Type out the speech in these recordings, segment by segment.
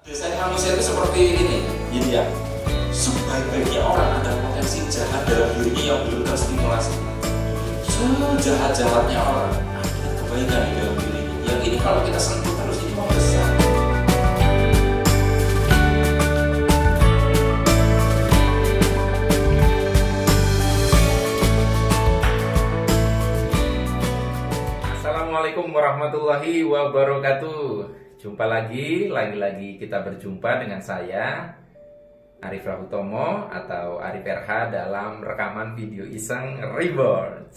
Biasanya manusia itu seperti ini, yin yang sebaik-baiknya orang ada potensi jahat dalam dirinya yang belum terstimulasi. Sejahat-jahatnya orang ada kebaikan di dalam dirinya. Yang ini kalau kita sentuh terus ini membesar. Assalamualaikum warahmatullahi wabarakatuh. Jumpa lagi kita berjumpa dengan saya Arif Rahutomo atau Arif RH dalam rekaman video iseng Reborn.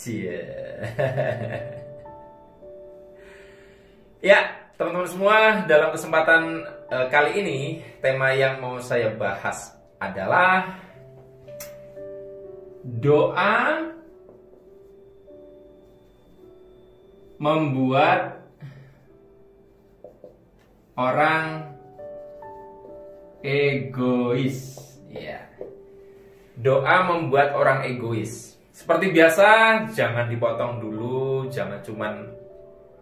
Ya, teman-teman semua, dalam kesempatan kali ini tema yang mau saya bahas adalah doa membuat orang egois. Ya. Doa membuat orang egois. Seperti biasa, jangan dipotong dulu, jangan cuman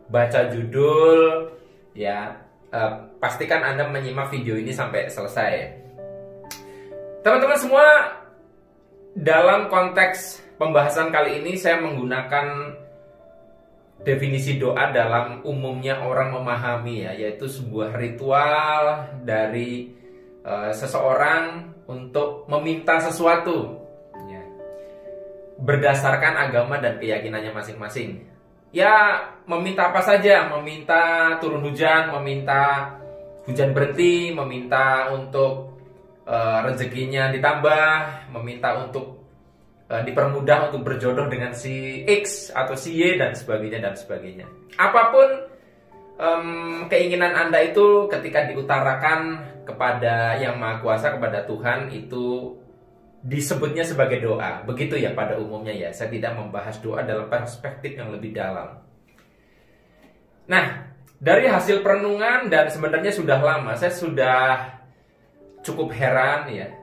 baca judul, ya. Pastikan Anda menyimak video ini sampai selesai. Teman-teman semua, dalam konteks pembahasan kali ini saya menggunakan definisi doa dalam umumnya orang memahami, ya, yaitu sebuah ritual dari seseorang untuk meminta sesuatu, ya, berdasarkan agama dan keyakinannya masing-masing. Ya, meminta apa saja, meminta turun hujan, meminta hujan berhenti, meminta untuk rezekinya ditambah, meminta untuk dipermudah untuk berjodoh dengan si X atau si Y dan sebagainya. Apapun keinginan Anda itu ketika diutarakan kepada Yang Maha Kuasa, kepada Tuhan, itu disebutnya sebagai doa. Begitu ya pada umumnya, ya. Saya tidak membahas doa dalam perspektif yang lebih dalam. Nah, dari hasil perenungan dan sebenarnya sudah lama saya sudah cukup heran, ya.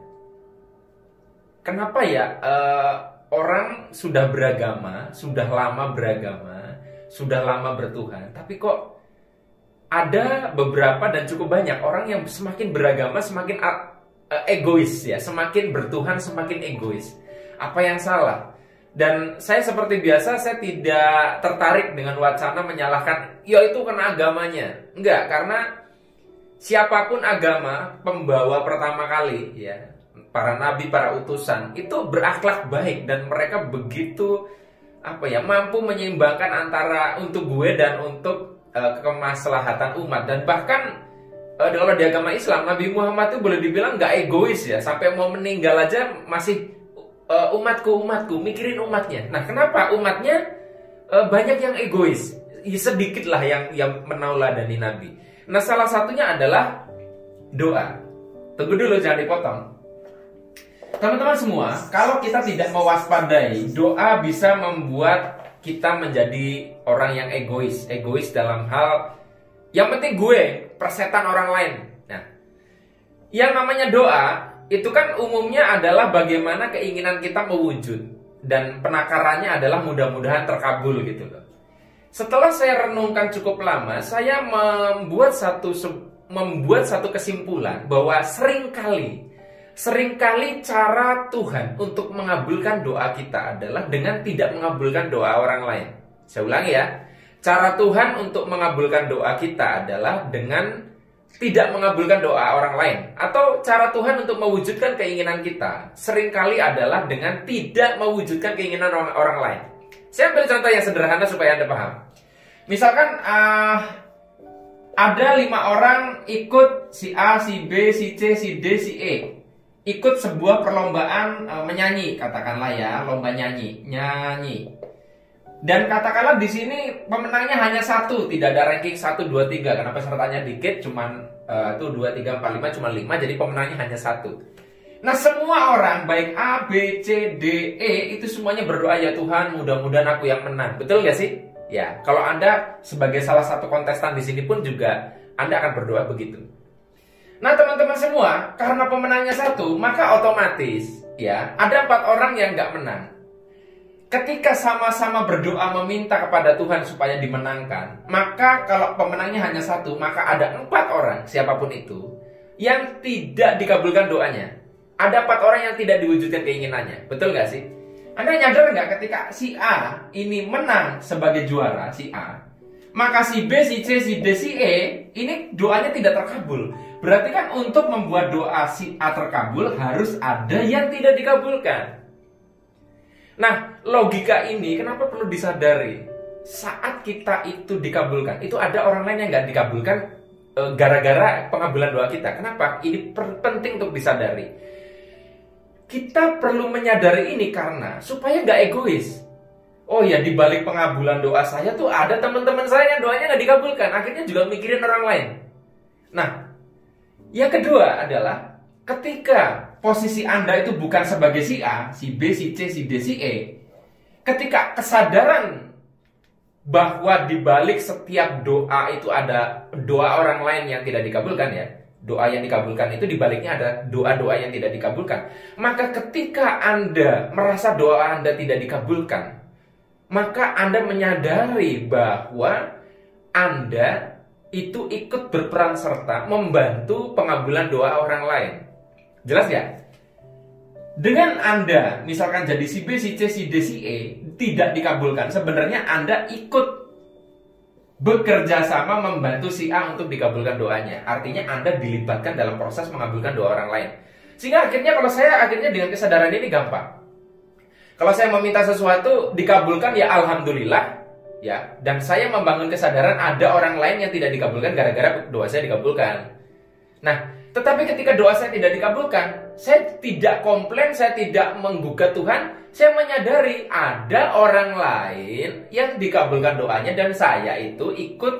Kenapa ya orang sudah beragama, sudah lama beragama, sudah lama bertuhan, tapi kok ada beberapa dan cukup banyak orang yang semakin beragama semakin egois, ya, semakin bertuhan semakin egois. Apa yang salah? Dan saya seperti biasa, saya tidak tertarik dengan wacana menyalahkan, ya itu karena agamanya. Enggak, karena siapapun agama, pembawa pertama kali, ya, para nabi, para utusan itu berakhlak baik dan mereka begitu mampu menyeimbangkan antara untuk gue dan untuk kemaslahatan umat. Dan bahkan kalau di agama Islam, Nabi Muhammad itu boleh dibilang nggak egois, ya, sampai mau meninggal aja masih umatku mikirin umatnya. Nah, kenapa umatnya banyak yang egois? Sedikit lah yang menauladani Nabi. Nah, salah satunya adalah doa. Tunggu dulu, jangan dipotong. Teman-teman semua, kalau kita tidak mewaspadai, doa bisa membuat kita menjadi orang yang egois. Egois dalam hal yang penting gue, persetan orang lain. Nah, yang namanya doa itu kan umumnya adalah bagaimana keinginan kita mewujud, dan penakarannya adalah mudah-mudahan terkabul gitu loh. Setelah saya renungkan cukup lama, saya membuat satu kesimpulan bahwa seringkali cara Tuhan untuk mengabulkan doa kita adalah dengan tidak mengabulkan doa orang lain. Saya ulangi, ya. Cara Tuhan untuk mengabulkan doa kita adalah dengan tidak mengabulkan doa orang lain. Atau cara Tuhan untuk mewujudkan keinginan kita seringkali adalah dengan tidak mewujudkan keinginan orang lain. Saya ambil contoh yang sederhana supaya Anda paham. Misalkan ada 5 orang ikut, si A, si B, si C, si D, si E, ikut sebuah perlombaan menyanyi, katakanlah, ya, lomba nyanyi. Dan katakanlah di sini pemenangnya hanya satu, tidak ada ranking 1, 2, 3 karena pesertanya dikit, cuman 2, 3, 4, 5 cuma 5, jadi pemenangnya hanya satu. Nah, semua orang baik A, B, C, D, E itu semuanya berdoa, ya Tuhan, mudah-mudahan aku yang menang. Betul gak sih? Ya, kalau Anda sebagai salah satu kontestan di sini pun juga Anda akan berdoa begitu. Nah, teman-teman semua, karena pemenangnya satu, maka otomatis, ya, ada 4 orang yang nggak menang. Ketika sama-sama berdoa meminta kepada Tuhan supaya dimenangkan, maka kalau pemenangnya hanya satu, maka ada 4 orang, siapapun itu, yang tidak dikabulkan doanya. Ada 4 orang yang tidak diwujudkan keinginannya. Betul nggak sih? Anda nyadar nggak ketika si A ini menang sebagai juara, si A, maka si B, si C, si D, si E ini doanya tidak terkabul. Berarti kan untuk membuat doa si A terkabul harus ada yang tidak dikabulkan. Nah, logika ini kenapa perlu disadari? Saat kita itu dikabulkan, itu ada orang lain yang nggak dikabulkan gara-gara pengabulan doa kita. Kenapa? Ini penting untuk disadari. Kita perlu menyadari ini karena supaya nggak egois. Oh ya, di balik pengabulan doa saya tuh ada teman-teman saya yang doanya nggak dikabulkan. Akhirnya juga mikirin orang lain. Nah, yang kedua adalah ketika posisi Anda itu bukan sebagai si A, si B, si C, si D, si E. Ketika kesadaran bahwa di balik setiap doa itu ada doa orang lain yang tidak dikabulkan ya. Doa yang dikabulkan itu dibaliknya ada doa-doa yang tidak dikabulkan. Maka ketika Anda merasa doa Anda tidak dikabulkan, maka Anda menyadari bahwa Anda itu ikut berperan serta membantu pengabulan doa orang lain. Jelas ya? Dengan Anda misalkan jadi si B, si C, si D, si E tidak dikabulkan, sebenarnya Anda ikut bekerja sama membantu si A untuk dikabulkan doanya. Artinya Anda dilibatkan dalam proses mengabulkan doa orang lain. Sehingga akhirnya kalau saya dengan kesadaran ini gampang. Kalau saya meminta sesuatu dikabulkan ya alhamdulillah ya. Dan saya membangun kesadaran ada orang lain yang tidak dikabulkan gara-gara doa saya dikabulkan. Nah, tetapi ketika doa saya tidak dikabulkan, saya tidak komplain, saya tidak menggugat Tuhan. Saya menyadari ada orang lain yang dikabulkan doanya dan saya itu ikut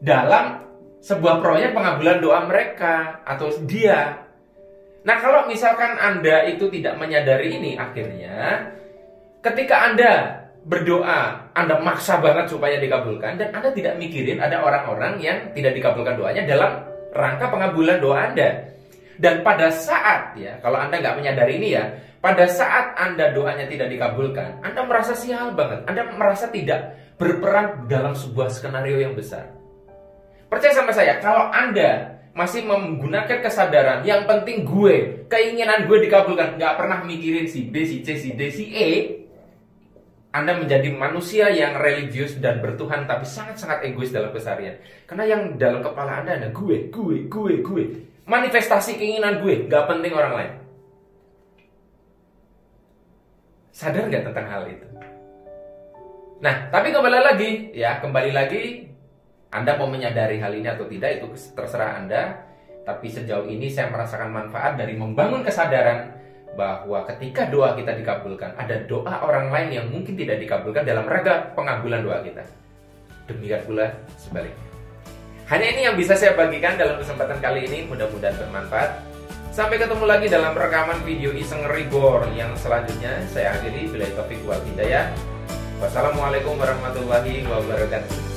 dalam sebuah proyek pengabulan doa mereka atau dia. Nah, kalau misalkan Anda itu tidak menyadari ini, akhirnya ketika Anda berdoa, Anda maksa banget supaya dikabulkan dan Anda tidak mikirin ada orang-orang yang tidak dikabulkan doanya dalam rangka pengabulan doa Anda. Dan pada saat ya, kalau Anda nggak menyadari ini ya, pada saat Anda doanya tidak dikabulkan, Anda merasa sial banget. Anda merasa tidak berperan dalam sebuah skenario yang besar. Percaya sama saya, kalau Anda masih menggunakan kesadaran yang penting gue, keinginan gue dikabulkan, nggak pernah mikirin si B, si C, si D, si E, Anda menjadi manusia yang religius dan bertuhan tapi sangat-sangat egois dalam keseharian. Karena yang dalam kepala Anda ada gue. Manifestasi keinginan gue, nggak penting orang lain. Sadar nggak tentang hal itu? Nah, tapi kembali lagi, Anda mau menyadari hal ini atau tidak, itu terserah Anda. Tapi sejauh ini saya merasakan manfaat dari membangun kesadaran bahwa ketika doa kita dikabulkan, ada doa orang lain yang mungkin tidak dikabulkan dalam rangka pengabulan doa kita. Demikian pula sebaliknya. Hanya ini yang bisa saya bagikan dalam kesempatan kali ini, mudah-mudahan bermanfaat. Sampai ketemu lagi dalam rekaman video Iseng Reborn yang selanjutnya. Saya akhiri, billahi taufiq wal hidayah. Wassalamualaikum warahmatullahi wabarakatuh.